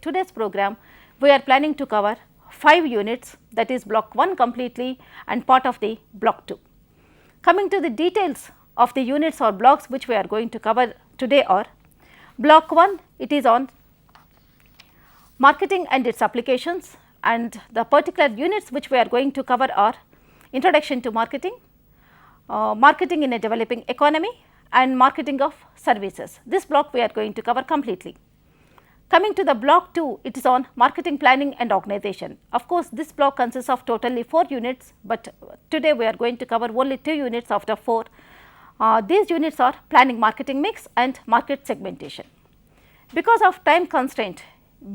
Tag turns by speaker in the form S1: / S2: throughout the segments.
S1: today's program we are planning to cover 5 units, that is block 1 completely and part of the block 2. Coming to the details of the units or blocks which we are going to cover today are: block 1, it is on marketing and its applications, and the particular units which we are going to cover are introduction to marketing, marketing in a developing economy and marketing of services. This block we are going to cover completely. Coming to the block 2, it is on marketing planning and organization. Of course, this block consists of totally 4 units, but today we are going to cover only 2 units out of 4. These units are planning marketing mix and market segmentation. Because of time constraint,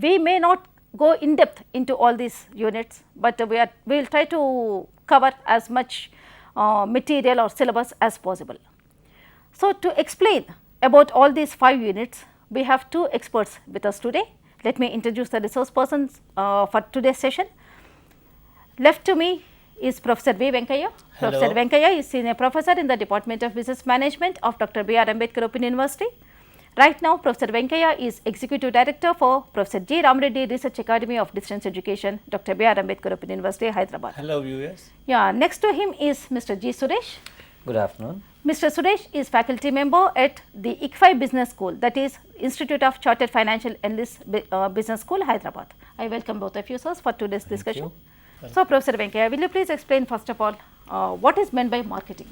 S1: we may not go in depth into all these units, but we will try to cover as much material or syllabus as possible. So, to explain about all these 5 units, we have 2 experts with us today. Let me introduce the resource persons for today's session. Left to me is Professor V. Venkaiah.
S2: Hello.
S1: Professor Venkaiah is Senior Professor in the Department of Business Management of Dr. B. R. Ambedkar Open University. Right now, Professor Venkaiah is Executive Director for Professor G. Ramareddy Research Academy of Distance Education, Dr. B. R. Ambedkar Open University, Hyderabad.
S2: Hello viewers.
S1: Yeah, next to him is Mr. G. Suresh.
S3: Good afternoon.
S1: Mr. Suresh is faculty member at the ICFI Business School, that is Institute of Chartered Financial Analysts Business School, Hyderabad. I welcome both of you, sirs, for today's discussion. So, Professor Venkaiah, will you please explain first of all what is meant by marketing?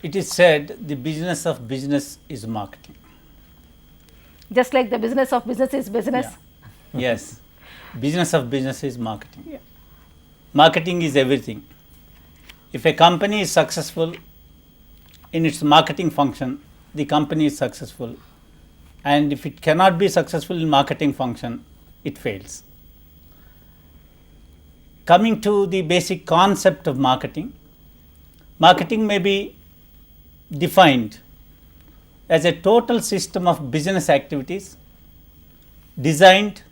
S2: It is said the business of business is marketing.
S1: Just like the business of business is business.
S2: Yeah. Yes, business of business is marketing.
S1: Yeah.
S2: Marketing is everything. If a company is successful in its marketing function, the company is successful, and if it cannot be successful in marketing function, it fails. Coming to the basic concept of marketing, marketing may be defined as a total system of business activities designed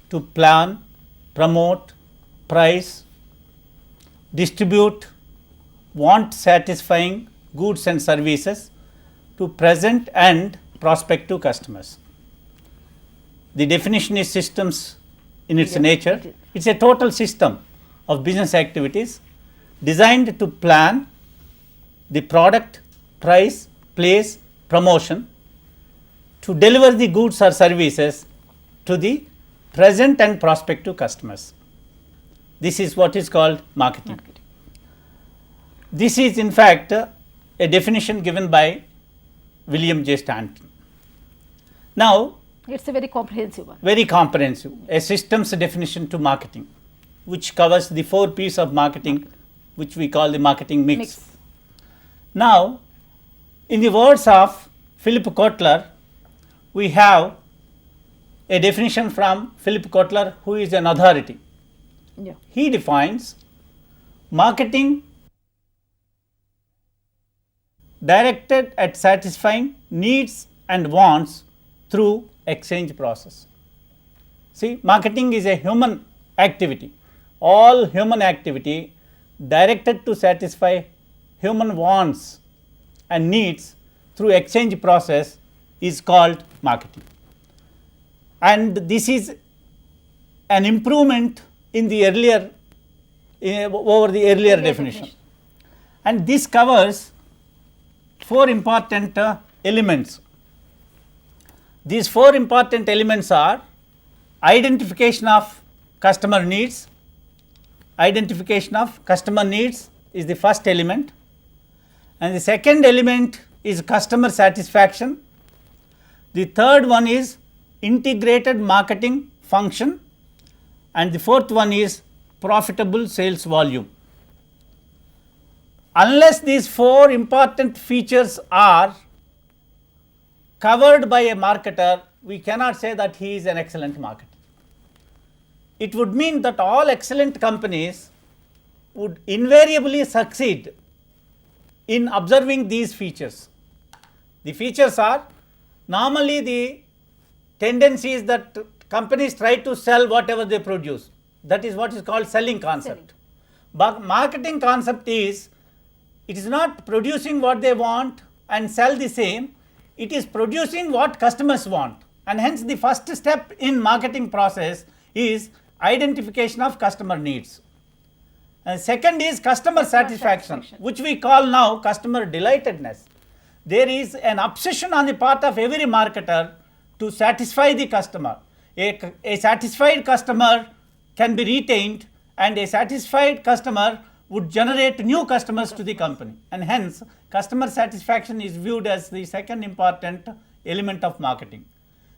S2: to plan, promote, price, distribute, want satisfying goods and services to present and prospective customers. The definition is systems in its nature. It is a total system of business activities designed to plan the product, price, place, promotion to deliver the goods or services to the present and prospective customers. This is what is called marketing. This is in fact a definition given by William J. Stanton. Now,
S1: it is a very comprehensive one.
S2: Very comprehensive, a systems definition to marketing, which covers the 4 P's of marketing, which we call the marketing mix. Now, in the words of Philip Kotler, we have a definition from Philip Kotler, who is an authority.
S1: Yeah.
S2: He defines marketing directed at satisfying needs and wants through exchange process. See, marketing is a human activity. All human activity directed to satisfy human wants and needs through exchange process is called marketing. And this is an improvement in the earlier over the earlier definition. And this covers 4 important elements. These 4 important elements are identification of customer needs. Identification of customer needs is the first element, and the second element is customer satisfaction. The third one is integrated marketing function, and the fourth one is profitable sales volume. Unless these 4 important features are covered by a marketer, we cannot say that he is an excellent marketer. It would mean that all excellent companies would invariably succeed in observing these features. The features are, normally the tendency is that companies try to sell whatever they produce. That is what is called selling concept. But marketing concept is, it is not producing what they want and sell the same, it is producing what customers want And hence the first step in marketing process is identification of customer needs. And second is customer satisfaction, which we call now customer delightedness. There is an obsession on the part of every marketer to satisfy the customer. A satisfied customer can be retained, and a satisfied customer would generate new customers to the company, and hence customer satisfaction is viewed as the second important element of marketing.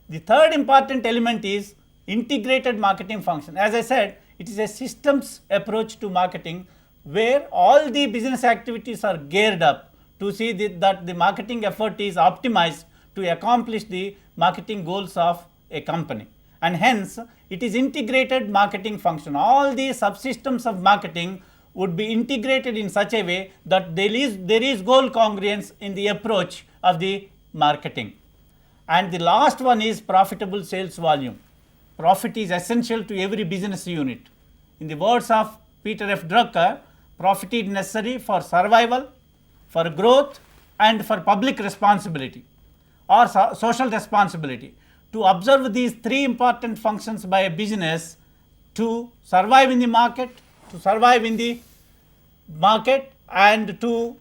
S2: The third important element is integrated marketing function. As I said, it is a systems approach to marketing where all the business activities are geared up to see that the marketing effort is optimized to accomplish the marketing goals of a company, and hence it is integrated marketing function. All the subsystems of marketing would be integrated in such a way that there is goal congruence in the approach of the marketing. And the last one is profitable sales volume. Profit is essential to every business unit. In the words of Peter F. Drucker, profit is necessary for survival, for growth, and for public responsibility or social responsibility. To observe these three important functions by a business to survive in the market, and to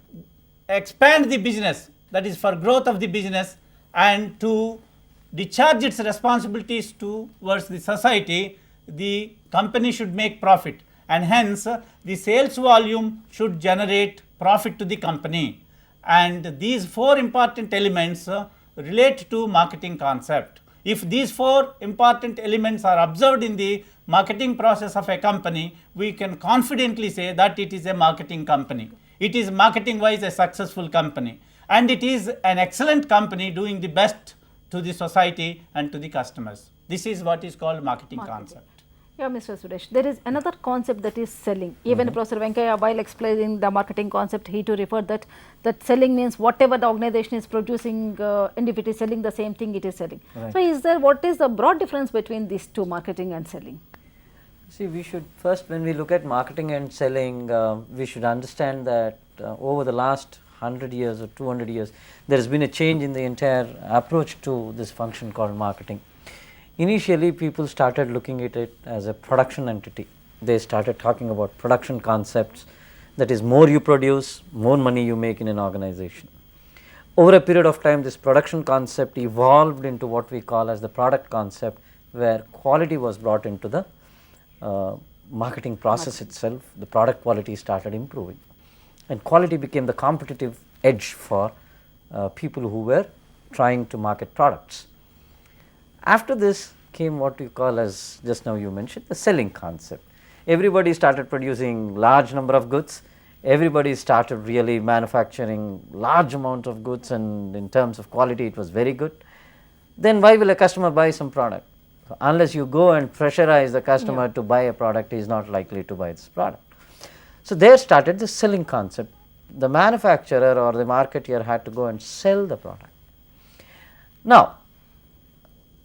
S2: expand the business, that is for growth of the business, and to discharge its responsibilities towards the society, the company should make profit, and hence the sales volume should generate profit to the company. And these four important elements relate to marketing concept. If these four important elements are observed in the marketing process of a company, we can confidently say that it is a marketing company. It is marketing wise a successful company, and it is an excellent company doing the best to the society and to the customers. This is what is called marketing concept.
S1: Yeah, Mr. Suresh, there is another concept that is selling. Even Professor Venkaya, while explaining the marketing concept, he too referred that selling means whatever the organization is producing, and if it is selling the same thing, it is selling.
S3: Right.
S1: So, what is the broad difference between these two, marketing and selling?
S3: See, we should first, when we look at marketing and selling, we should understand that over the last 100 years or 200 years, there has been a change in the entire approach to this function called marketing. Initially, people started looking at it as a production entity. They started talking about production concepts, that is, more you produce, more money you make in an organization. Over a period of time, this production concept evolved into what we call as the product concept, where quality was brought into the marketing process itself. The product quality started improving, and quality became the competitive edge for people who were trying to market products. After this came what we call as, just now you mentioned, the selling concept. Everybody started producing large number of goods, everybody started really manufacturing large amount of goods, and in terms of quality it was very good. Then why will a customer buy some product? So unless you go and pressurize the customer to buy a product, he is not likely to buy this product. So there started the selling concept. The manufacturer or the marketer had to go and sell the product. Now,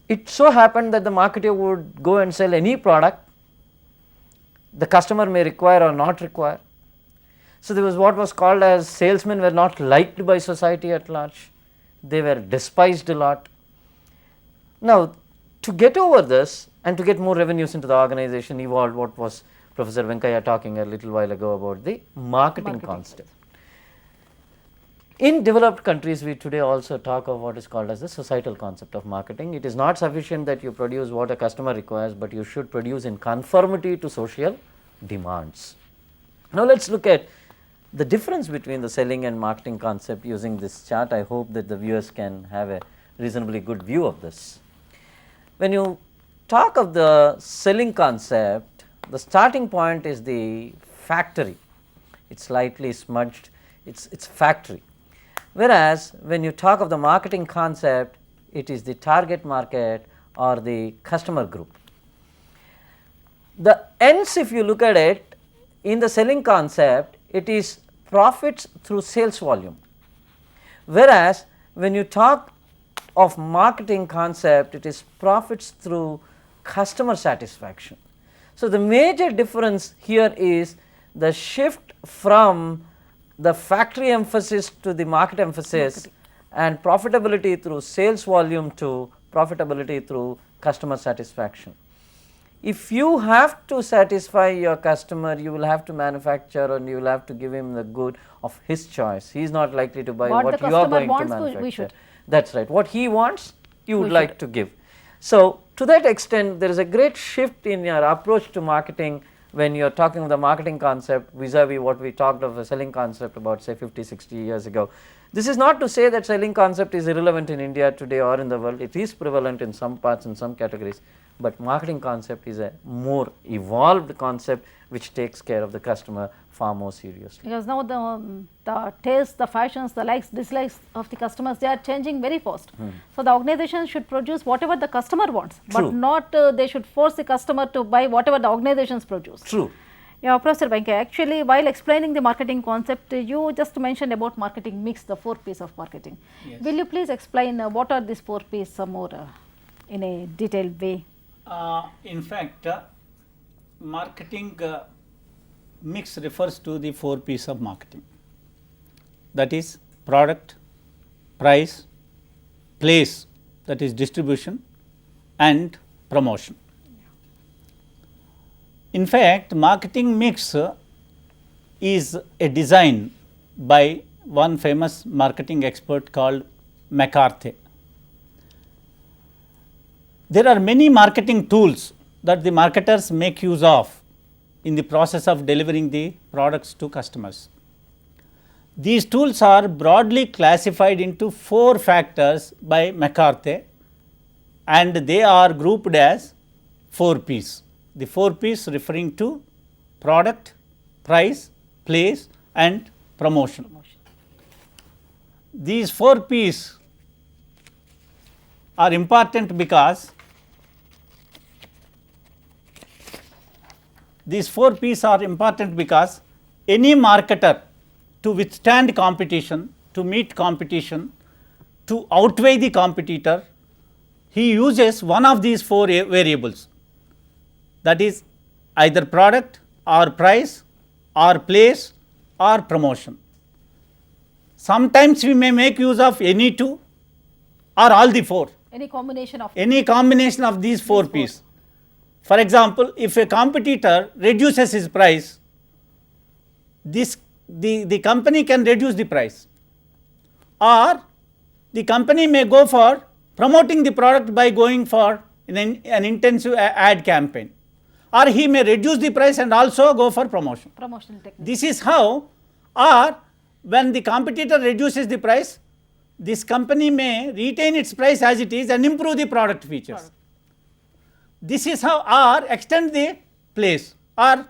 S3: it so happened that the marketer would go and sell any product the customer may require or not require. So there was what was called as salesmen were not liked by society at large. They were despised a lot. Now, to get over this and to get more revenues into the organization, evolved what was Professor Venkaya talking a little while ago about the marketing concept. In developed countries, we today also talk of what is called as the societal concept of marketing. It is not sufficient that you produce what a customer requires, but you should produce in conformity to social demands. Now, let us look at the difference between the selling and marketing concept using this chart. I hope that the viewers can have a reasonably good view of this. When you talk of the selling concept, the starting point is the factory. It is slightly smudged, it is factory. Whereas, when you talk of the marketing concept, it is the target market or the customer group. The ends, if you look at it, in the selling concept, it is profits through sales volume. Whereas, when you talk of marketing concept, it is profits through customer satisfaction. So, the major difference here is the shift from the factory emphasis to the market emphasis and profitability through sales volume to profitability through customer satisfaction. If you have to satisfy your customer, you will have to manufacture and you will have to give him the good of his choice. He is not likely to buy
S1: What
S3: what
S1: the
S3: you are
S1: customer
S3: going
S1: wants,
S3: to
S1: we
S3: manufacture.
S1: should.
S3: That's right. What he wants, you would
S1: We
S3: like
S1: should.
S3: to give. So, to that extent, there is a great shift in your approach to marketing when you are talking of the marketing concept vis-a-vis what we talked of a selling concept about say 50, 60 years ago. This is not to say that selling concept is irrelevant in India today or in the world. It is prevalent in some parts, in some categories, but marketing concept is a more evolved concept which takes care of the customer far more seriously.
S1: Because now the taste, the fashions, the likes, dislikes of the customers, they are changing very fast. So, the organization should produce whatever the customer wants,
S3: True.
S1: but not they should force the customer to buy whatever the organizations produce.
S3: True.
S1: Yeah, Professor Venkay, actually while explaining the marketing concept, you just mentioned about marketing mix, the 4 P's of marketing.
S2: Yes.
S1: Will you please explain what are these 4 P's some more in a detailed way?
S2: In fact, marketing mix refers to the 4 P's of marketing, that is product, price, place, that is distribution, and promotion. In fact, marketing mix is a design by one famous marketing expert called McCarthy. There are many marketing tools that the marketers make use of in the process of delivering the products to customers. These tools are broadly classified into 4 factors by McCarthy, and they are grouped as 4 P's. The 4 P's referring to product, price, place, and promotion. These 4 P's are important because any marketer, to withstand competition, to meet competition, to outweigh the competitor, he uses one of these 4 variables, that is either product or price or place or promotion. Sometimes we may make use of any 2 or all the 4.
S1: Any combination of
S2: These 4 P's. For example, if a competitor reduces his price, the company can reduce the price, or the company may go for promoting the product by going for an intensive ad campaign, or he may reduce the price and also go for promotion.
S1: promotional technique.
S2: This is how, or when the competitor reduces the price, this company may retain its price as it is and improve the product features. This is how, or extend the place or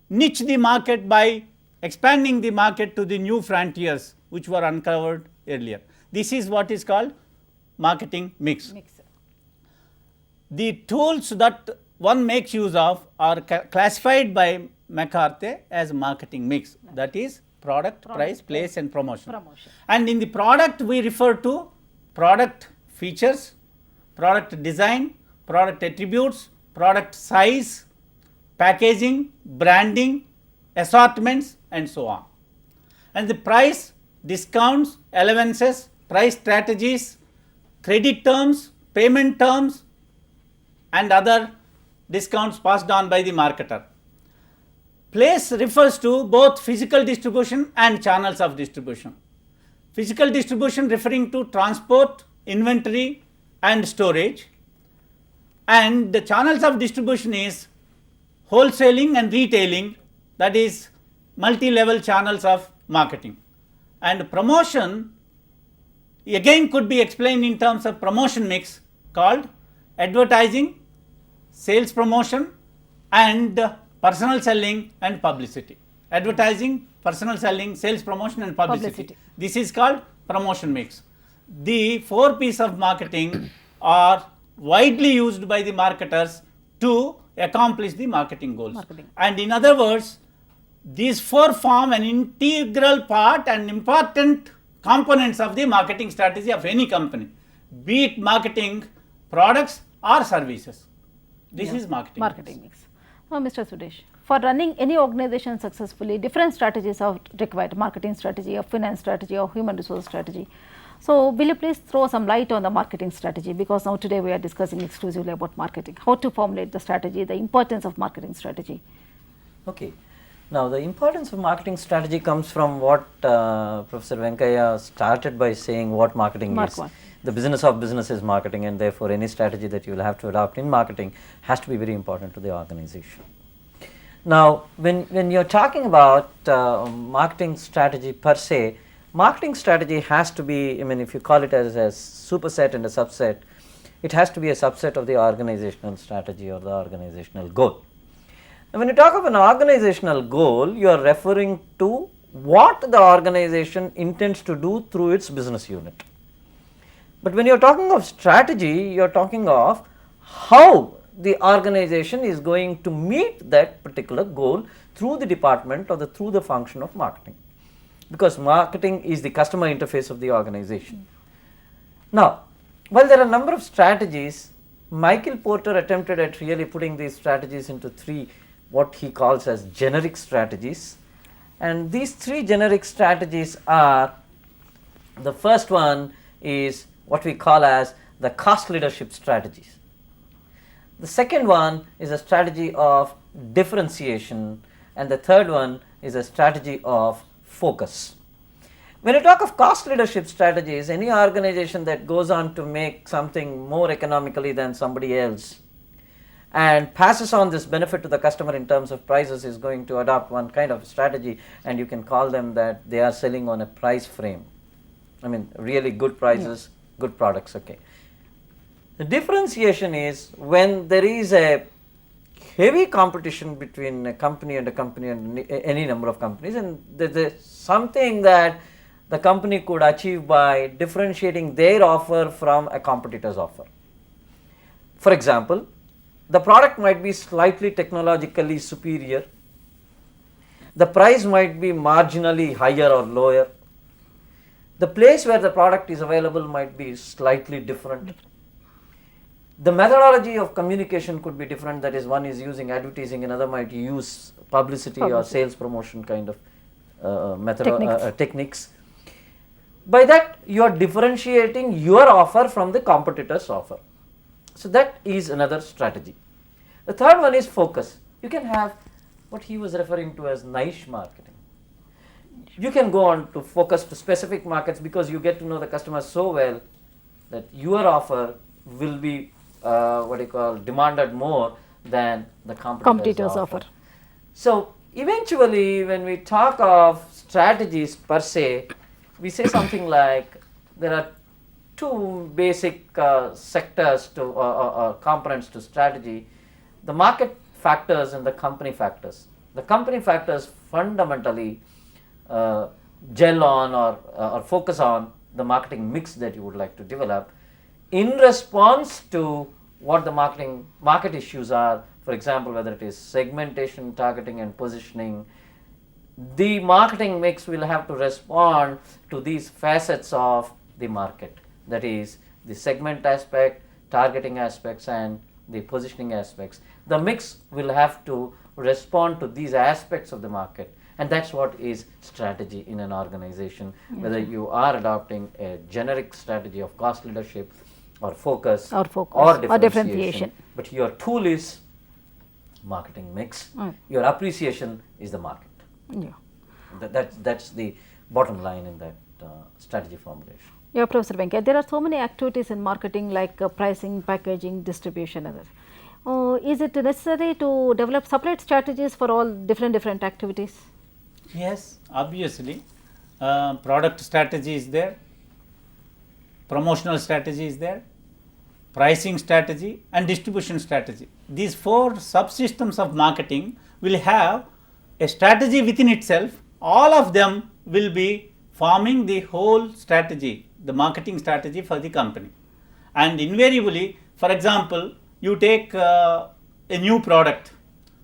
S2: niche the market by expanding the market to the new frontiers which were uncovered earlier. This is what is called marketing mix. The tools that one makes use of are classified by McCarthy as marketing mix, that is product, price, place, and promotion. And in the product we refer to product features, product design, product attributes, product size, packaging, branding, assortments, and so on. And the price, discounts, allowances, price strategies, credit terms, payment terms, and other discounts passed on by the marketer. Place refers to both physical distribution and channels of distribution. Physical distribution referring to transport, inventory, and storage, and the channels of distribution is wholesaling and retailing, that is multi-level channels of marketing. And promotion again could be explained in terms of promotion mix called advertising, sales promotion, and personal selling and publicity. Advertising, personal selling, sales promotion, and publicity. This is called promotion mix. The 4 P's of marketing are widely used by the marketers to accomplish the marketing goals. And in other words, these 4 form an integral part and important components of the marketing strategy of any company, be it marketing products or services. This is marketing
S1: mix. Now, Mr. Sudesh, for running any organization successfully, different strategies are required: marketing strategy, or finance strategy, or human resource strategy. So, will you please throw some light on the marketing strategy, because now today we are discussing exclusively about marketing, how to formulate the strategy, the importance of marketing strategy.
S3: Okay. Now, the importance of marketing strategy comes from what Professor Venkaya started by saying what marketing is. The business of business is marketing, and therefore any strategy that you will have to adopt in marketing has to be very important to the organization. Now, when you are talking about marketing strategy per se, marketing strategy has to be, I mean, if you call it as a superset and a subset, it has to be a subset of the organizational strategy or the organizational goal. Now, when you talk of an organizational goal, you are referring to what the organization intends to do through its business unit. But when you are talking of strategy, you are talking of how the organization is going to meet that particular goal through the department or through the function of marketing, because marketing is the customer interface of the organization. Now, while there are a number of strategies, Michael Porter attempted at really putting these strategies into three, what he calls as generic strategies, and these three generic strategies are, the first one is what we call as the cost leadership strategies. The second one is a strategy of differentiation, and the third one is a strategy of focus. When you talk of cost leadership strategies, any organization that goes on to make something more economically than somebody else and passes on this benefit to the customer in terms of prices is going to adopt one kind of strategy, and you can call them that they are selling on a price frame. I mean, really good prices, good products. Okay. The differentiation is when there is a heavy competition between a company and any number of companies, and there's something that the company could achieve by differentiating their offer from a competitor's offer. For example, the product might be slightly technologically superior, the price might be marginally higher or lower, the place where the product is available might be slightly different. The methodology of communication could be different, that is, one is using advertising, another might use publicity or sales promotion kind of techniques. By that, you are differentiating your offer from the competitor's offer. So that is another strategy. The third one is focus. You can have what he was referring to as niche marketing. You can go on to focus to specific markets because you get to know the customer so well that your offer will be demanded more than the competitor's offer. So eventually, when we talk of strategies per se, we say something like there are two basic sectors to components to strategy: the market factors and the company factors. The company factors fundamentally gel on or focus on the marketing mix that you would like to develop in response to what the market issues are. For example, whether it is segmentation, targeting and positioning, the marketing mix will have to respond to these facets of the market, that is the segment aspect, targeting aspects and the positioning aspects. The mix will have to respond to these aspects of the market, and that's what is strategy in an organization, whether you are adopting a generic strategy of cost leadership or focus or differentiation. But your tool is marketing mix, your appreciation is the market. That's the bottom line in that strategy formulation.
S1: Yeah, Professor Venkaya, there are so many activities in marketing like pricing, packaging, distribution, other. Is it necessary to develop separate strategies for all different activities?
S2: Yes, obviously. Product strategy is there, promotional strategy is there, pricing strategy and distribution strategy. These four subsystems of marketing will have a strategy within itself. All of them will be forming the whole strategy, the marketing strategy for the company. And invariably, for example, you take a new product.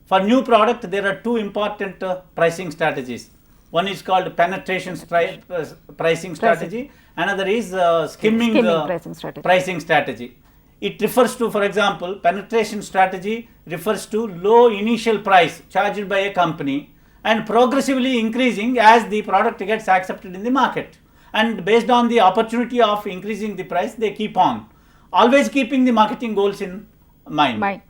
S2: For new product, there are two important pricing strategies. One is called penetration pricing strategy, another is skimming pricing strategy. It refers to, for example, penetration strategy refers to low initial price charged by a company and progressively increasing as the product gets accepted in the market. and based on the opportunity of increasing the price, they keep on, always keeping the marketing goals in mind.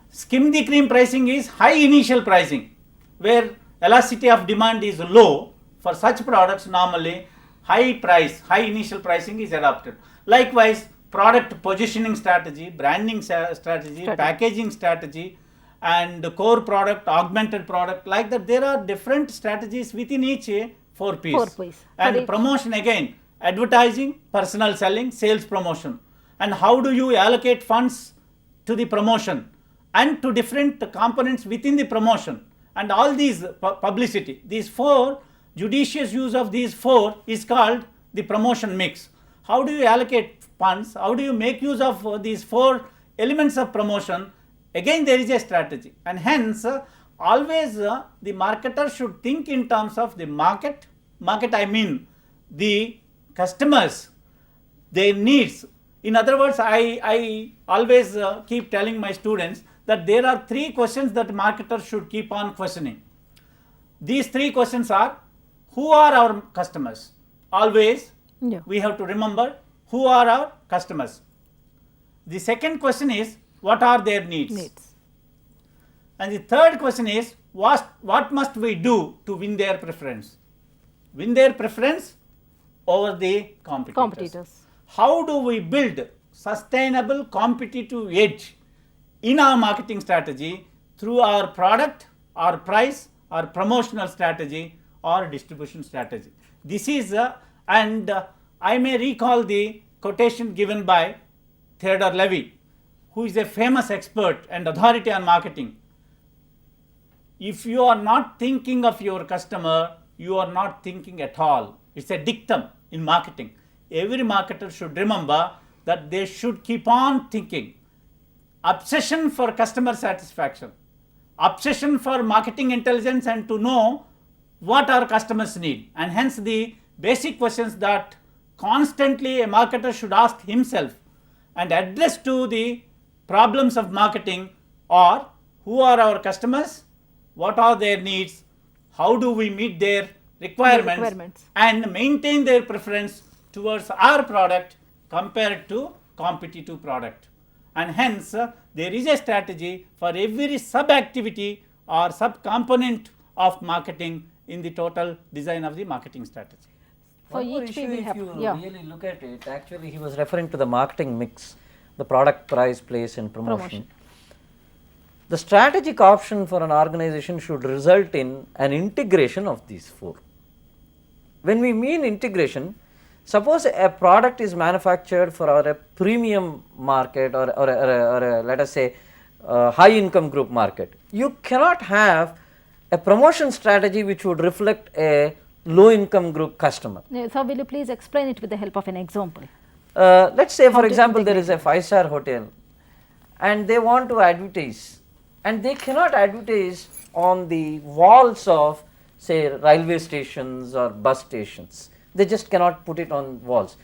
S2: Skim the cream pricing is high initial pricing, where elasticity of demand is low. For such products, normally high initial pricing is adopted. Likewise, product positioning strategy, branding strategy, packaging strategy, and core product, augmented product, like that there are different strategies within each 4 Ps. And promotion, again, advertising, personal selling, sales promotion. And how do you allocate funds to the promotion and to different components within the promotion, and all these publicity, these 4, judicious use of these 4 is called the promotion mix. How do you allocate funds? How do you make use of these 4 elements of promotion? Again, there is a strategy, and hence always the marketer should think in terms of the market. I mean the customers, their needs. In other words, I always keep telling my students that there are 3 questions that marketers should keep on questioning. These 3 questions are: who are our customers? Always we have to remember who are our customers. The second question is, what are their needs? And the third question is, what must we do to win their preference? Win their preference over the competitors. How do we build sustainable competitive edge in our marketing strategy through our product, our price, our promotional strategy, or distribution strategy? This is, and I may recall the quotation given by Theodore Levy, who is a famous expert and authority on marketing. If you are not thinking of your customer, you are not thinking at all. It's a dictum in marketing. Every marketer should remember that they should keep on thinking. Obsession for customer satisfaction, obsession for marketing intelligence and to know what our customers need, and hence the basic questions that constantly a marketer should ask himself and address to the problems of marketing are: who are our customers, what are their needs, how do we meet their requirements and maintain their preference towards our product compared to competitive product. And hence there is a strategy for every sub activity or sub component of marketing in the total design of the marketing strategy.
S3: For each issue, if you really look at it, actually he was referring to the marketing mix, the product, price, place and promotion. The strategic option for an organization should result in an integration of these 4. When we mean integration, suppose a product is manufactured for a premium market or a let us say high income group market. You cannot have a promotion strategy which would reflect a low income group customer.
S1: So, will you please explain it with the help of an example?
S3: Let's say for example there is a 5-star hotel and they want to advertise, and they cannot advertise on the walls of say railway stations or bus stations. They just cannot put it on walls.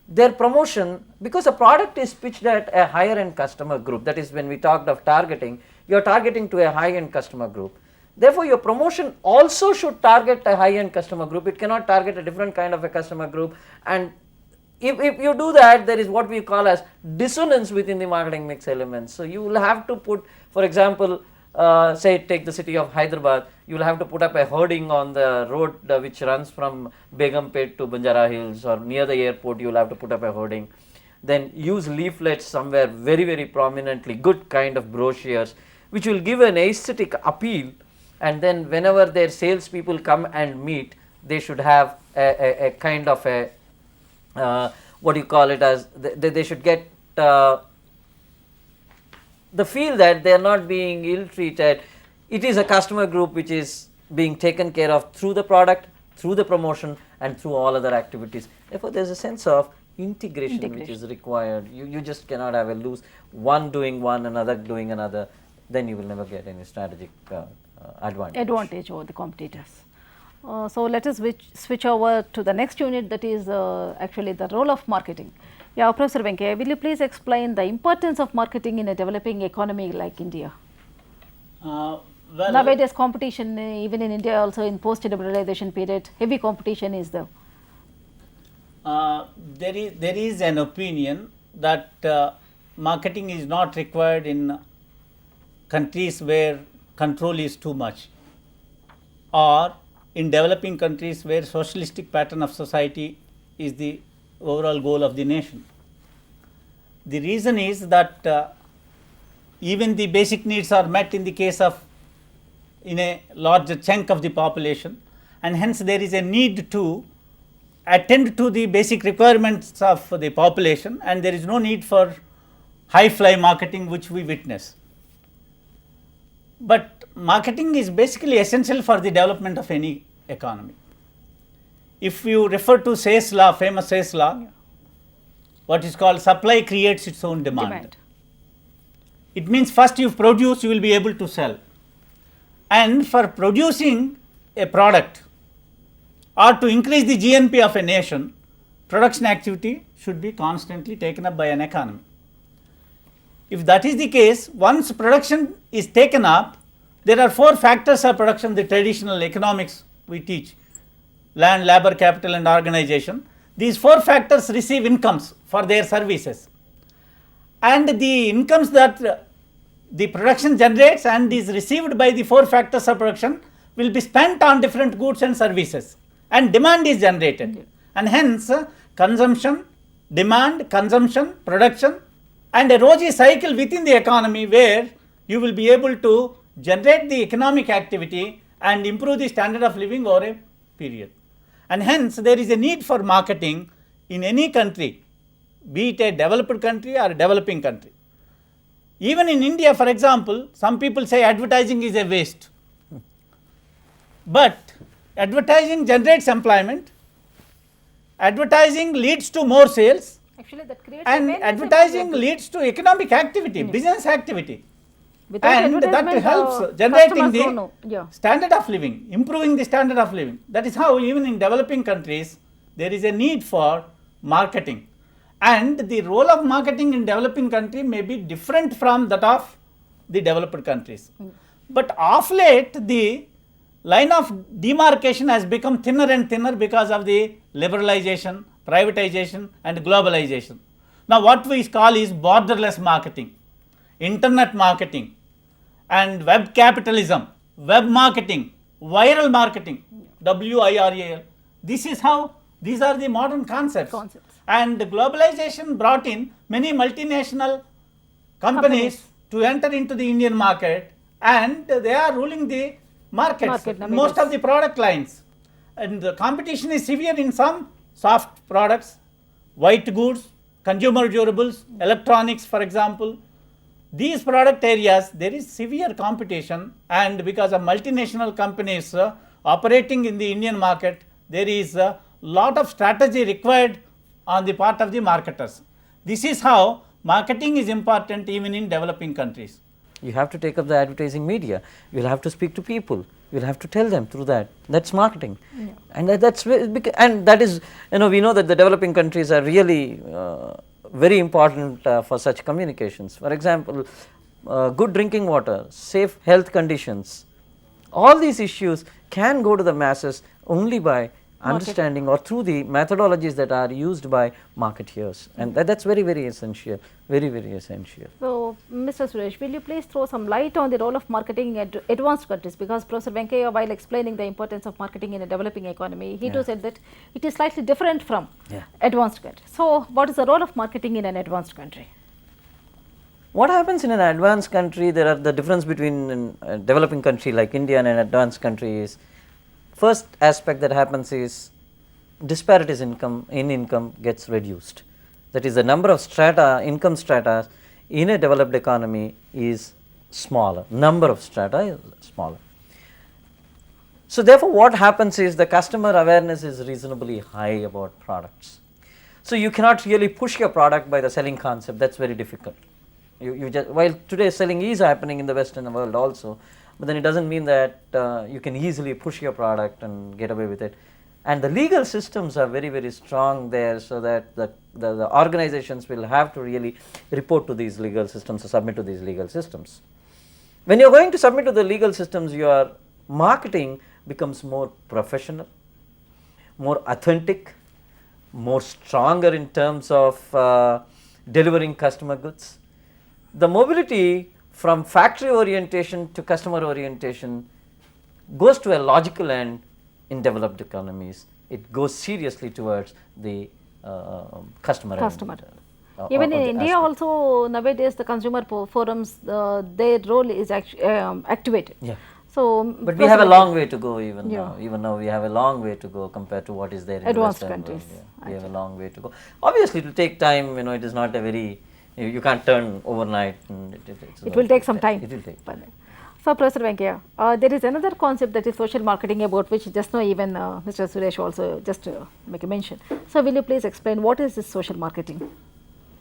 S3: Their promotion, because a product is pitched at a higher end customer group, that is when we talked of targeting, you are targeting to a high end customer group. Therefore, your promotion also should target a high end customer group. It cannot target a different kind of a customer group, and if you do that, there is what we call as dissonance within the marketing mix elements. So you will have to put, for example, say take the city of Hyderabad, you will have to put up a hoarding on the road which runs from Begumpet to Banjara Hills, or near the airport you will have to put up a hoarding. Then use leaflets somewhere very prominently, good kind of brochures which will give an aesthetic appeal, and then whenever their salespeople come and meet, they should have a kind of a what do you call it as, they should get the feel that they are not being ill treated. It is a customer group which is being taken care of through the product, through the promotion and through all other activities. Therefore, there is a sense of integration which is required. You just cannot have a loose one doing one, another doing another, then you will never get any strategic advantage
S1: over the competitors. So, let us switch over to the next unit, that is actually the role of marketing. Yeah, Professor Venkaya, will you please explain the importance of marketing in a developing economy like India?
S2: Well,
S1: nowadays competition, even in India also in post-liberalization period, heavy competition is there.
S2: There is an opinion that marketing is not required in countries where control is too much, or in developing countries where socialistic pattern of society is the overall goal of the nation. The reason is that even the basic needs are met in the case of in a larger chunk of the population, and hence there is a need to attend to the basic requirements of the population, and there is no need for high fly marketing which we witness. But marketing is basically essential for the development of any economy. If you refer to Say's law, famous Say's law, what is called supply creates its own demand. It means first you produce, you will be able to sell. And for producing a product or to increase the GNP of a nation, production activity should be constantly taken up by an economy. If that is the case, once production is taken up, there are 4 factors of production, the traditional economics we teach: land, labor, capital and organization. These 4 factors receive incomes for their services, and the incomes that the production generates and is received by the 4 factors of production will be spent on different goods and services, and demand is generated. And hence consumption, demand, consumption, production, and a rosy cycle within the economy where you will be able to generate the economic activity and improve the standard of living over a period. And hence there is a need for marketing in any country, be it a developed country or a developing country. Even in India, for example, some people say advertising is a waste. But advertising generates employment, advertising leads to more sales,
S1: Actually, that creates
S2: and advertising leads to economic activity, business activity.
S1: Without
S2: And that
S1: advertisement,
S2: helps generating
S1: customers
S2: the
S1: don't know. Yeah.
S2: standard of living, improving the standard of living. That is how even in developing countries there is a need for marketing. And the role of marketing in developing country may be different from that of the developed countries. But of late the line of demarcation has become thinner and thinner because of the liberalization, privatization and globalization. Now what we call is borderless marketing, internet marketing and web capitalism, web marketing, viral marketing, WIRAL. This is how, these are the modern concepts. And globalization brought in many multinational companies to enter into the Indian market, and they are ruling the markets, most of the product lines. And the competition is severe in some soft products, white goods, consumer durables, electronics for example. These product areas there is severe competition, and because of multinational companies operating in the Indian market, there is a lot of strategy required on the part of the marketers. This is how marketing is important even in developing countries.
S3: You have to take up the advertising media, you will have to speak to people, you will have to tell them through that. That's marketing. And that's and that is, we know that the developing countries are really very important for such communications. For example, good drinking water, safe health conditions, all these issues can go to the masses only by understanding or through the methodologies that are used by marketeers, and that's very, very essential, very, very essential.
S1: So, Mr. Suresh, will you please throw some light on the role of marketing in advanced countries, because Professor Venkaiah, while explaining the importance of marketing in a developing economy, he too said that it is slightly different from advanced countries. So, what is the role of marketing in an advanced country?
S3: What happens in an advanced country, there are the difference between a developing country like India and an advanced country is, first aspect that happens is disparities in income gets reduced. That is, the number of strata, income strata in a developed economy is smaller, number of strata is smaller. So therefore, what happens is the customer awareness is reasonably high about products. So you cannot really push your product by the selling concept, that's very difficult. You just, while today selling is happening in the Western world also, but then it does not mean that you can easily push your product and get away with it. And the legal systems are very, very strong there, so that the organizations will have to really report to these legal systems or submit to these legal systems. When you are going to submit to the legal systems, your marketing becomes more professional, more authentic, more stronger in terms of delivering customer goods. The mobility from factory orientation to customer orientation goes to a logical end in developed economies. It goes seriously towards the customer.
S1: Customer.
S3: element,
S1: Even
S3: of
S1: in
S3: the
S1: India
S3: aspect.
S1: also nowadays the consumer forums, their role is activated.
S3: Yeah.
S1: So,
S3: But we have a long way to go even
S1: Yeah.
S3: now. Even now we have a long way to go compared to what is there in
S1: Advanced
S3: the Western
S1: countries,
S3: world. Yeah. We have a long way to go. Obviously, it will take time. It is not a very you can't turn overnight. And
S1: it will take some time.
S3: It will take.
S1: But- So, Professor Venkaya, there is another concept that is social marketing, about which just now even Mr. Suresh also just make a mention. So, will you please explain what is this social marketing?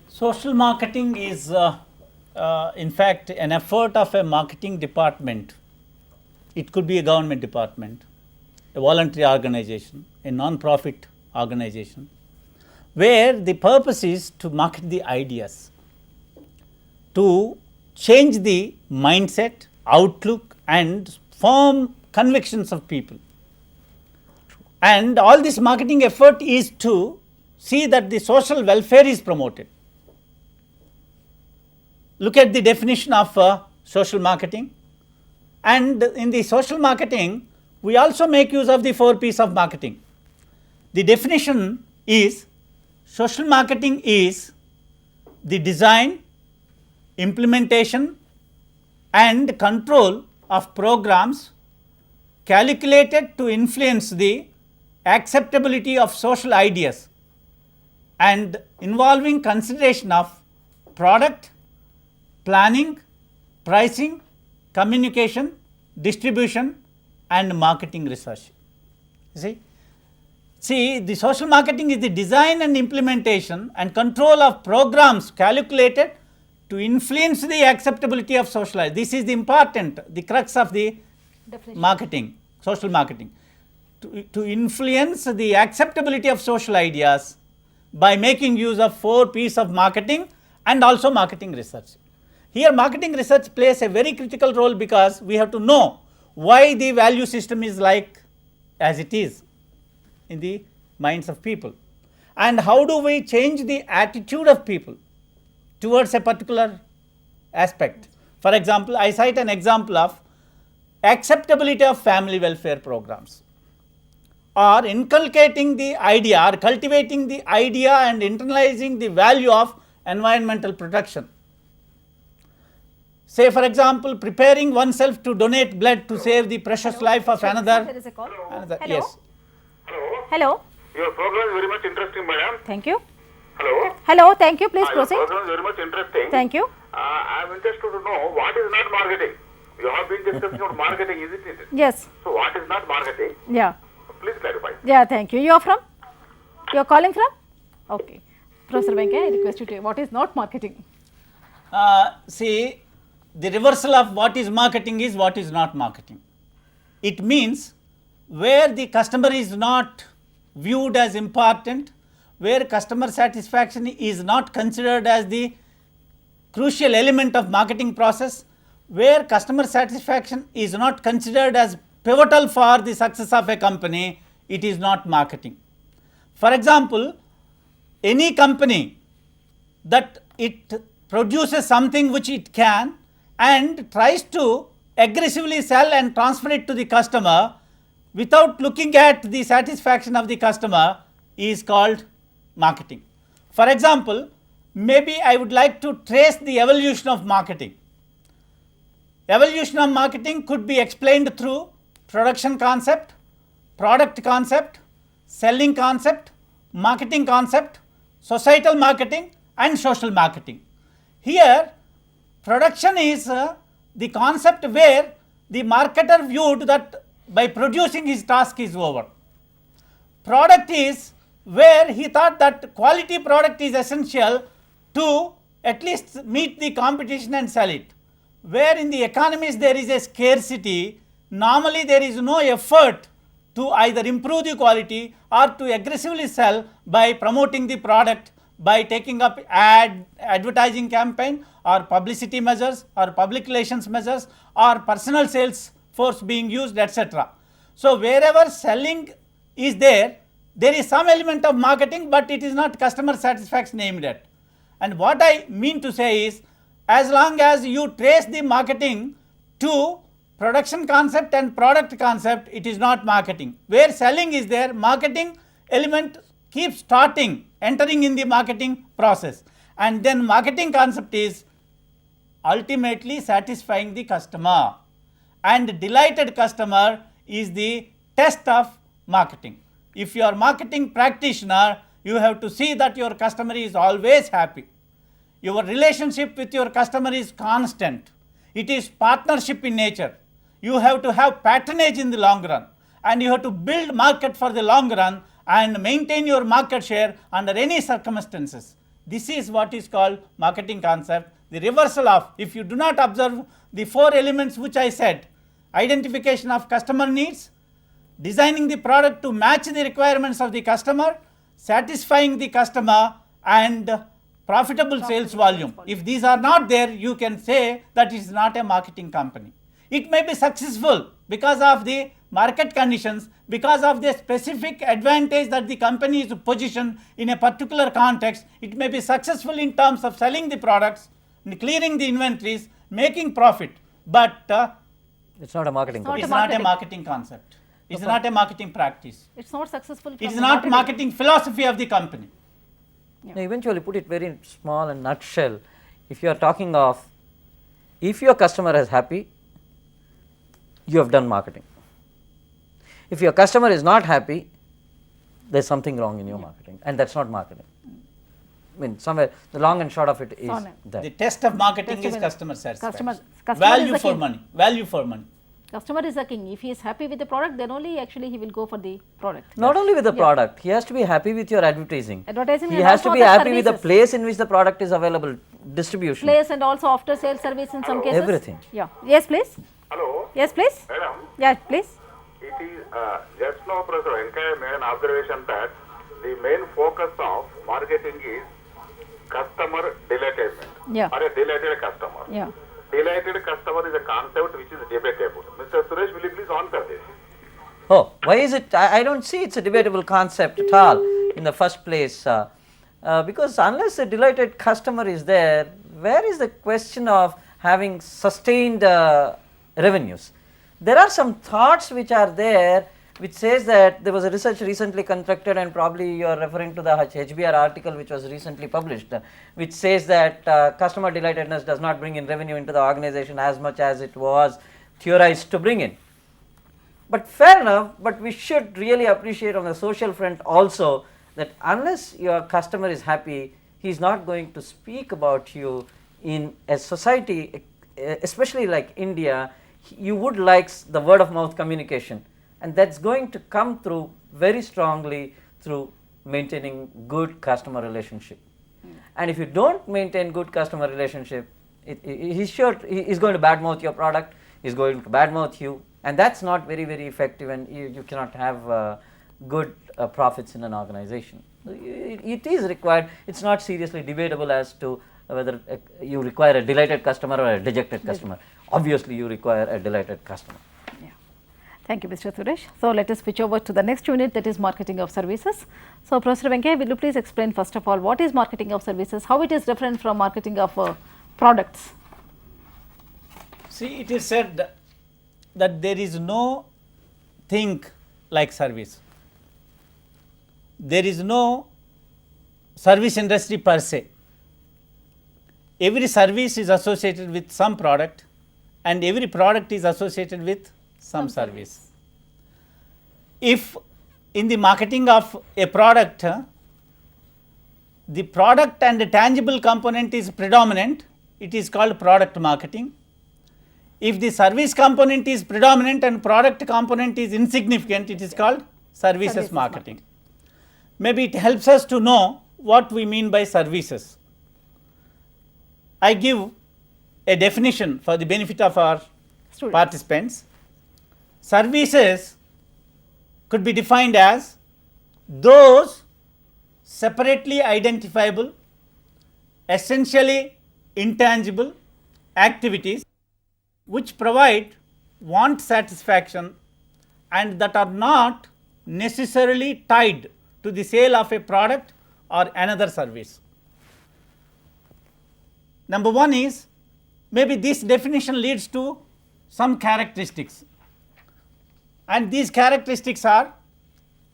S2: Social marketing is in fact an effort of a marketing department. It could be a government department, a voluntary organization, a non-profit organization, where the purpose is to market the ideas, to change the mindset, outlook and firm convictions of people. And all this marketing effort is to see that the social welfare is promoted. Look at the definition of social marketing, and in the social marketing we also make use of the 4 P's of marketing. The definition is social marketing is the design, implementation and control of programs calculated to influence the acceptability of social ideas and involving consideration of product, planning, pricing, communication, distribution and marketing research. See, the social marketing is the design and implementation and control of programs calculated to influence the acceptability of social ideas. This is the important, the crux of the
S1: Definition.
S2: marketing, social marketing. To influence the acceptability of social ideas by making use of 4 P's of marketing and also marketing research. Here marketing research plays a very critical role because we have to know why the value system is like as it is in the minds of people, and how do we change the attitude of people towards a particular aspect. For example, I cite an example of acceptability of family welfare programs, or inculcating the idea or cultivating the idea and internalizing the value of environmental protection. Say for example, preparing oneself to donate blood to save the precious life of another.
S1: There is a call.
S2: Another.
S1: Hello.
S2: Yes.
S4: Hello.
S1: Hello.
S4: Your program is very much interesting, madam.
S1: Thank you.
S4: Hello.
S1: Hello. Thank you. Please
S4: Your
S1: proceed.
S4: program is very much interesting.
S1: Thank you.
S4: I am interested to know what is not marketing. You have been discussing about marketing, isn't it?
S1: Yes.
S4: So what is not marketing?
S1: Yeah.
S4: Please clarify.
S1: Yeah. Thank you. You are from? You are calling from? Okay. Professor Venkaya, I request you to. What is not marketing?
S2: See, the reversal of what is marketing is what is not marketing. It means where the customer is not viewed as important, where customer satisfaction is not considered as the crucial element of marketing process, where customer satisfaction is not considered as pivotal for the success of a company, it is not marketing. For example, any company that it produces something which it can and tries to aggressively sell and transfer it to the customer without looking at the satisfaction of the customer is called marketing. For example, maybe I would like to trace the evolution of marketing. Evolution of marketing could be explained through production concept, product concept, selling concept, marketing concept, societal marketing and social marketing. Here production is the concept where the marketer viewed that by producing his task is over. Product is where he thought that quality product is essential to at least meet the competition and sell it. Where in the economies there is a scarcity, normally there is no effort to either improve the quality or to aggressively sell by promoting the product, by taking up advertising campaign or publicity measures or public relations measures or personal sales force being used, etc. So wherever selling is there, there is some element of marketing, but it is not customer satisfaction aimed at. And what I mean to say is, as long as you trace the marketing to production concept and product concept, it is not marketing. Where selling is there, marketing element keeps entering in the marketing process, and then marketing concept is ultimately satisfying the customer, and delighted customer is the test of marketing. If you are marketing practitioner, you have to see that your customer is always happy. Your relationship with your customer is constant. It is partnership in nature. You have to have patronage in the long run, and you have to build market for the long run and maintain your market share under any circumstances. This is what is called marketing concept. The reversal of, if you do not observe the 4 elements which I said, identification of customer needs, designing the product to match the requirements of the customer, satisfying the customer, and profitable sales volume. If these are not there, you can say that it is not a marketing company. It may be successful because of the market conditions, because of the specific advantage that the company is positioned in a particular context. It may be successful in terms of selling the products, clearing the inventories, making profit, but
S3: It's not a marketing
S1: It's not
S3: company.
S2: it is not a marketing concept. It is not a marketing practice.
S1: It's not successful.
S2: It is not marketing philosophy of the company.
S3: Now, eventually put it very small and nutshell, if you are talking of, if your customer is happy, you have done marketing. If your customer is not happy, there is something wrong in your marketing, and that is not marketing. I mean, somewhere the long and short of it is that.
S2: The test of marketing is
S1: Customer-
S2: customer satisfaction.
S1: customer is
S2: Value
S1: the
S2: for
S1: king.
S2: money. Value for money.
S1: Customer is the king. If he is happy with the product, then only actually he will go for the product.
S3: Not only with the product, he has to be happy with your advertising.
S1: Advertising
S3: He
S1: and
S3: has to
S1: also
S3: be
S1: other
S3: happy with the
S1: services.
S3: place in which the product is available, distribution.
S1: Place and also after sales service in some cases.
S3: Everything.
S1: Yeah. Yes, please.
S4: Hello,
S1: Yes, please.
S4: madam.
S1: Yeah, please.
S4: It is just now Professor Venkaya made an observation that the main focus of marketing is customer delightment
S1: Yeah.
S4: or a delighted customer.
S1: Yeah.
S4: Delighted customer is a concept which is debatable. Mr. Suresh, will you please answer this?
S3: Oh, why is it? I don't see it's a debatable concept at all in the first place, because unless a delighted customer is there, where is the question of having sustained revenues? There are some thoughts which are there, which says that there was a research recently conducted, and probably you are referring to the HBR article which was recently published, which says that customer delightedness does not bring in revenue into the organization as much as it was theorized to bring in. But fair enough, but we should really appreciate on the social front also that unless your customer is happy, he is not going to speak about you in a society, especially like India. You would like the word of mouth communication, and that's going to come through very strongly through maintaining good customer relationship. And if you don't maintain good customer relationship, he's going to badmouth your product, he's going to badmouth you, and that's not very, very effective, and you cannot have good profits in an organization. It is required. It's not seriously debatable as to whether you require a delighted customer or a dejected customer. Obviously, you require a delighted customer.
S1: Yeah. Thank you, Mr. Suresh. So, let us switch over to the next unit, that is marketing of services. So, Professor Venkaya, will you please explain first of all what is marketing of services, how it is different from marketing of products?
S2: See, it is said that there is no thing like service. There is no service industry per se. Every service is associated with some product, and every product is associated with some service. If in the marketing of a product, the product and the tangible component is predominant, it is called product marketing. If the service component is predominant and product component is insignificant, it is called services marketing. Maybe it helps us to know what we mean by services. I give a definition for the benefit of our
S1: Students.
S2: participants. Services could be defined as those separately identifiable, essentially intangible activities which provide want satisfaction and that are not necessarily tied to the sale of a product or another service. Number one is, maybe this definition leads to some characteristics, and these characteristics are: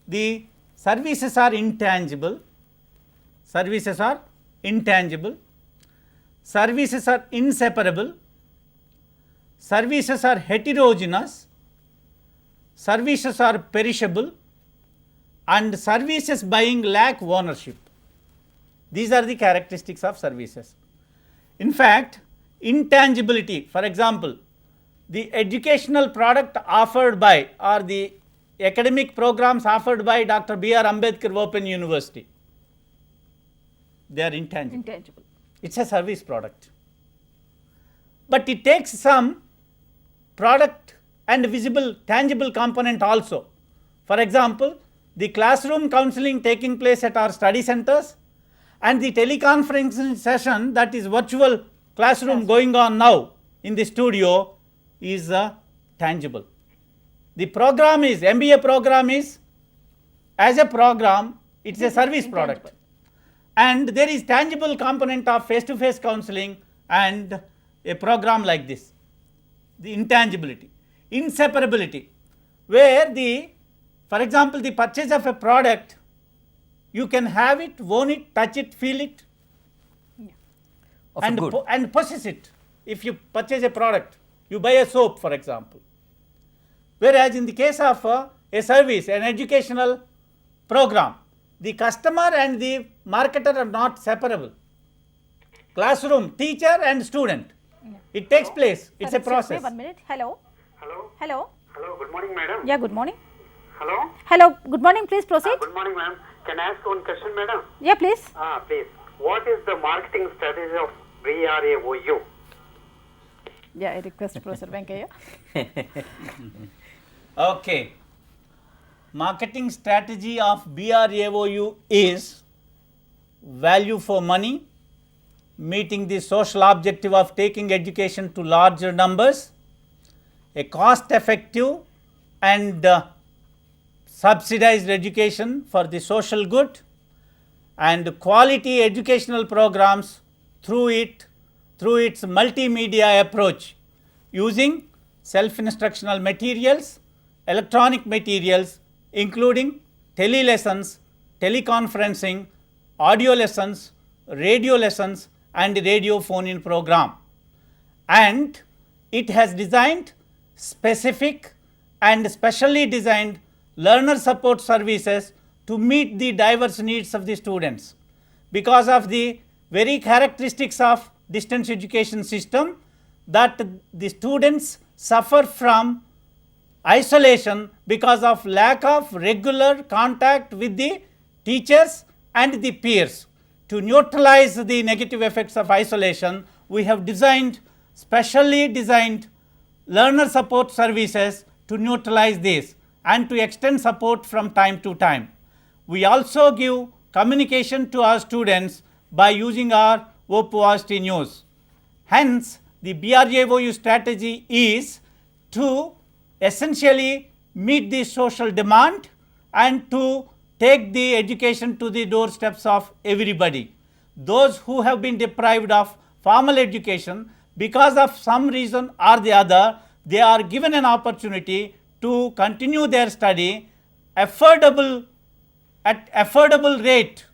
S2: the services are intangible, services are intangible, services are inseparable, services are heterogeneous, services are perishable, and services buying lack ownership. These are the characteristics of services. In fact, intangibility, for example, the educational product offered by, or the academic programs offered by Dr. B.R. Ambedkar Open University, they are intangible.
S1: Intangible.
S2: It is a service product, but it takes some product and visible tangible component also. For example, the classroom counseling taking place at our study centers and the teleconferencing session, that is virtual classroom going on now in the studio, is tangible. The program is, MBA program is, as a program, it is a service product, and there is tangible component of face to face counseling and a program like this. The intangibility. Inseparability, where the, for example, the purchase of a product, you can have it, own it, touch it, feel it,
S3: Of a good.
S2: and possess it. If you purchase a product, you buy a soap, for example. Whereas in the case of a service, an educational program, the customer and the marketer are not separable. Classroom, teacher and student, it takes place, it is a
S1: Excuse me,
S2: process.
S1: 1 minute. Hello.
S4: Hello.
S1: Hello.
S4: Hello. Good morning, madam.
S1: Yeah, good morning.
S4: Hello.
S1: Hello, good morning, please proceed.
S4: Good morning, ma'am. Can I ask one question, madam?
S1: Yeah, please.
S4: Please. What is the marketing strategy of BRAOU?
S1: Yeah, I request Professor Venkaya.
S2: Okay. Marketing strategy of BRAOU is value for money, meeting the social objective of taking education to larger numbers, a cost effective and subsidized education for the social good, and quality educational programs through its multimedia approach, using self-instructional materials, electronic materials including tele-lessons, teleconferencing, audio lessons, radio lessons and radio phone-in program. And it has designed specific and specially designed learner support services to meet the diverse needs of the students. Because of the very characteristics of distance education system, that the students suffer from isolation because of lack of regular contact with the teachers and the peers. To neutralize the negative effects of isolation, we have specially designed learner support services to neutralize this and to extend support from time to time. We also give communication to our students by using our OPOAST News. Hence, the BRAOU strategy is to essentially meet the social demand and to take the education to the doorsteps of everybody. Those who have been deprived of formal education because of some reason or the other, they are given an opportunity to continue their study at affordable rate.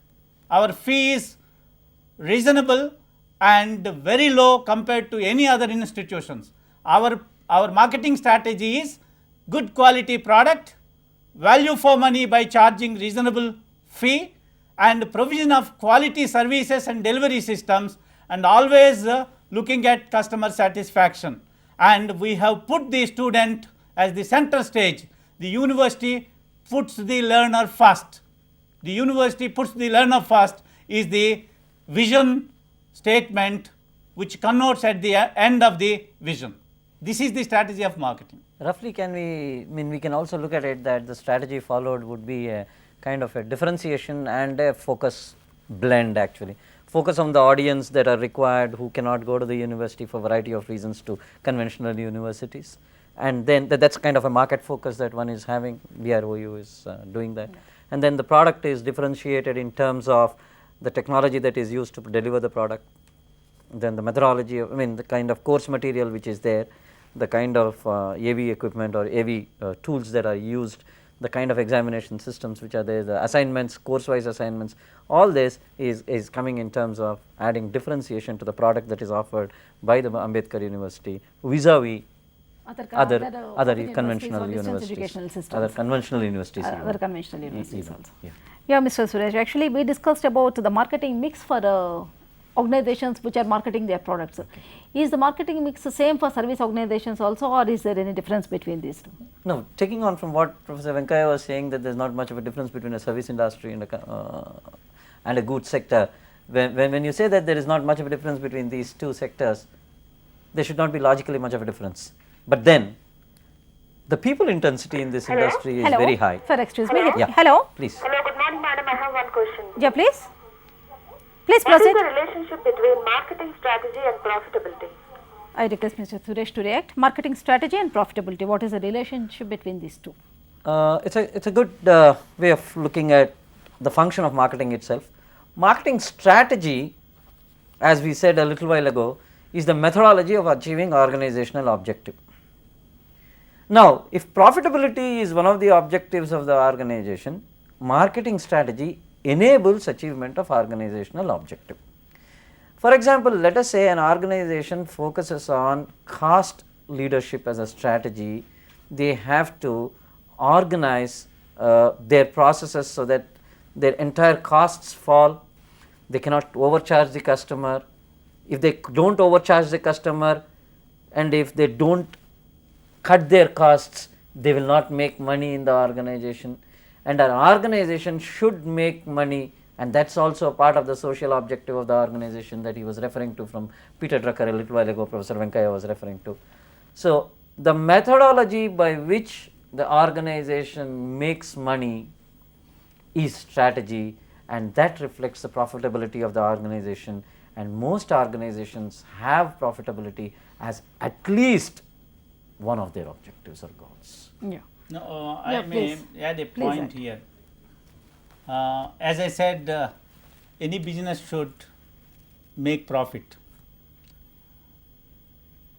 S2: Our fee is reasonable and very low compared to any other institutions. Our marketing strategy is good quality product, value for money by charging reasonable fee, and provision of quality services and delivery systems, and always looking at customer satisfaction. And we have put the student as the center stage. The university puts the learner first. The university puts the learner first is the vision statement which connotes at the end of the vision. This is the strategy of marketing.
S3: Roughly, we can also look at it that the strategy followed would be a kind of a differentiation and a focus blend actually. Focus on the audience that are required who cannot go to the university for a variety of reasons to conventional universities, and then that's kind of a market focus that one is having. BRAOU is doing that. and then the product is differentiated in terms of the technology that is used to deliver the product, then the methodology of, I mean the kind of course material which is there, the kind of AV equipment or AV tools that are used, the kind of examination systems which are there, the assignments, course wise assignments, all this is coming in terms of adding differentiation to the product that is offered by the Ambedkar University vis-a-vis other conventional universities, other conventional universities.
S1: Other conventional universities
S3: Even,
S1: also.
S3: yeah.
S1: Yeah, Mr. Suresh, actually we discussed about the marketing mix for organizations which are marketing their products. Is the marketing mix the same for service organizations also, or is there any difference between these two?
S3: No, taking on from what Professor Venkaya was saying, that there is not much of a difference between a service industry and a goods sector. When you say that there is not much of a difference between these two sectors, there should not be logically much of a difference. But then the people intensity in this industry is very high.
S1: Sir, excuse me.
S3: Yeah.
S1: Hello.
S3: Please.
S5: Hello, good morning, madam. I have one question.
S1: Yeah, please. Please
S5: What is
S1: proceed.
S5: the relationship between marketing strategy and profitability?
S1: I request Mr. Suresh to react. Marketing strategy and profitability. What is the relationship between these two?
S3: It's a good way of looking at the function of marketing itself. Marketing strategy, as we said a little while ago, is the methodology of achieving organizational objective. Now, if profitability is one of the objectives of the organization, marketing strategy enables achievement of organizational objective. For example, let us say an organization focuses on cost leadership as a strategy. They have to organize their processes so that their entire costs fall. They cannot overcharge the customer. If they do not overcharge the customer, and if they do not cut their costs, they will not make money in the organization, and an organization should make money, and that is also a part of the social objective of the organization that he was referring to from Peter Drucker a little while ago, Professor Venkaya was referring to. So, the methodology by which the organization makes money is strategy, and that reflects the profitability of the organization, and most organizations have profitability as at least one of their objectives or goals.
S1: Yeah.
S2: No,
S1: Yeah,
S2: I may
S1: please.
S2: add a
S1: Please
S2: point
S1: add.
S2: here. As I said, any business should make profit.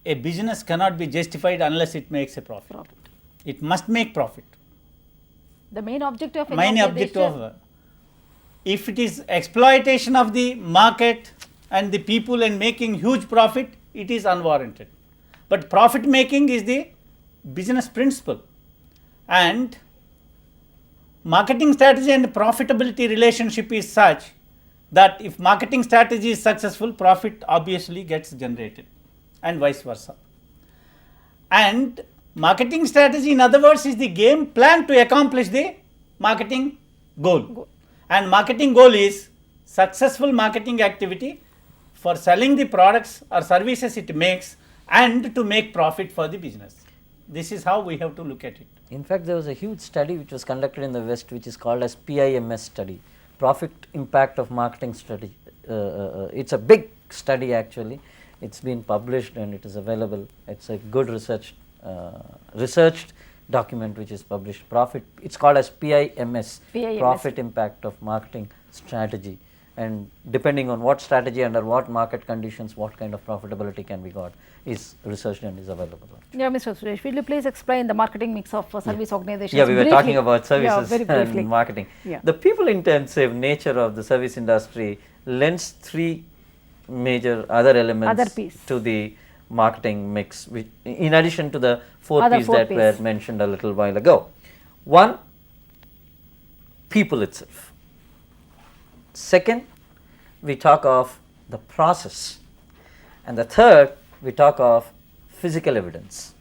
S2: A business cannot be justified unless it makes a profit.
S1: Profit.
S2: It must make profit.
S1: The main objective of an
S2: Main objective of if it is exploitation of the market and the people and making huge profit, it is unwarranted. But profit making is the business principle, and marketing strategy and profitability relationship is such that if marketing strategy is successful, profit obviously gets generated, and vice versa. And marketing strategy, in other words, is the game plan to accomplish the marketing goal. And marketing goal is successful marketing activity for selling the products or services it makes and to make profit for the business. This is how we have to look at it.
S3: In fact, there was a huge study which was conducted in the West, which is called as PIMS study, Profit Impact of Marketing Strategy. It's a big study actually. It's been published and it is available. It's a good researched document which is published. It's called as PIMS, Profit Impact of Marketing Strategy. And depending on what strategy, under what market conditions, what kind of profitability can be got is researched and is available.
S1: Yeah, Mr. Suresh, will you please explain the marketing mix of service organizations?
S3: Yeah, we were
S1: briefly?
S3: talking about services
S1: very briefly.
S3: and marketing.
S1: Yeah.
S3: The people intensive nature of the service industry lends three major other elements to the marketing mix, which in addition to the four P's that were mentioned a little while ago. One, people itself. Second, we talk of the process, and the third, we talk of physical evidence.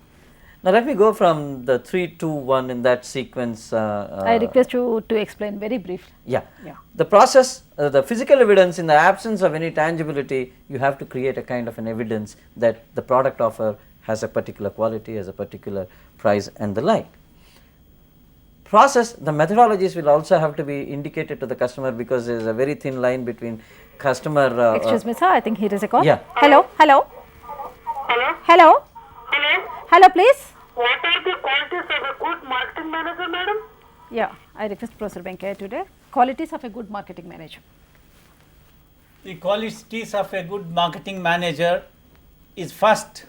S3: Now, let me go from the 3, 2, 1 in that sequence.
S1: I request you to explain very briefly.
S3: Yeah.
S1: Yeah.
S3: The process, the physical evidence, in the absence of any tangibility, you have to create a kind of an evidence that the product offer has a particular quality, has a particular price and the like. Process, the methodologies will also have to be indicated to the customer, because there is a very thin line between customer.
S1: Excuse me, sir, I think here is a call.
S3: Yeah.
S1: Hello, hello,
S5: Hello?
S1: hello,
S5: Hello?
S1: hello, please.
S5: What are the qualities of a good marketing manager, madam?
S1: Yeah, I request Professor Venkaya today. Qualities of a good marketing manager.
S2: The qualities of a good marketing manager is first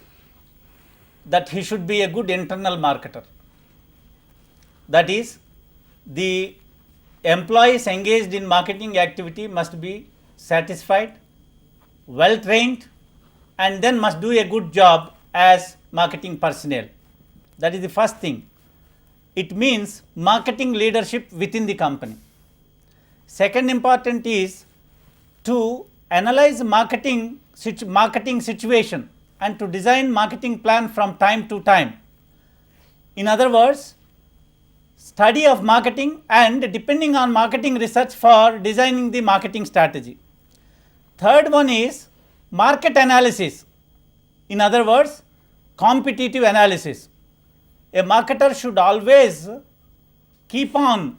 S2: that he should be a good internal marketer. That is, the employees engaged in marketing activity must be satisfied, well trained, and then must do a good job as marketing personnel. That is the first thing. It means marketing leadership within the company. Second important is to analyze marketing situation and to design marketing plan from time to time. In other words, study of marketing and depending on marketing research for designing the marketing strategy. Third one is market analysis. In other words, competitive analysis. A marketer should always keep on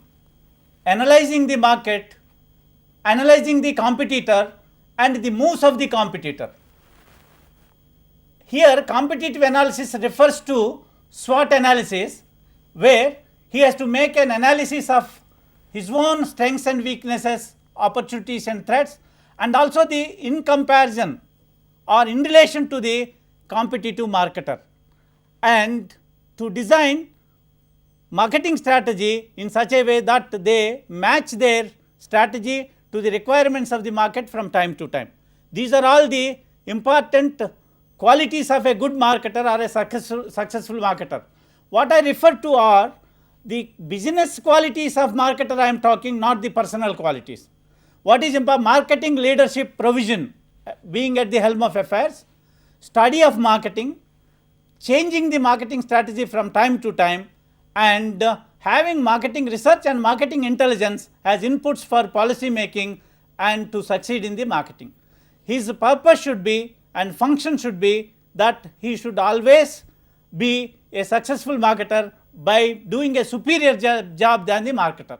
S2: analyzing the market, analyzing the competitor and the moves of the competitor. Here competitive analysis refers to SWOT analysis, where he has to make an analysis of his own strengths and weaknesses, opportunities and threats, and also the in comparison or in relation to the competitive marketer, and to design marketing strategy in such a way that they match their strategy to the requirements of the market from time to time. These are all the important qualities of a good marketer or a successful marketer. What I refer to are the business qualities of marketer I am talking, not the personal qualities. What is marketing leadership provision, being at the helm of affairs, study of marketing, changing the marketing strategy from time to time, and having marketing research and marketing intelligence as inputs for policy making and to succeed in the marketing. His purpose should be and function should be that he should always be a successful marketer by doing a superior job than the marketer.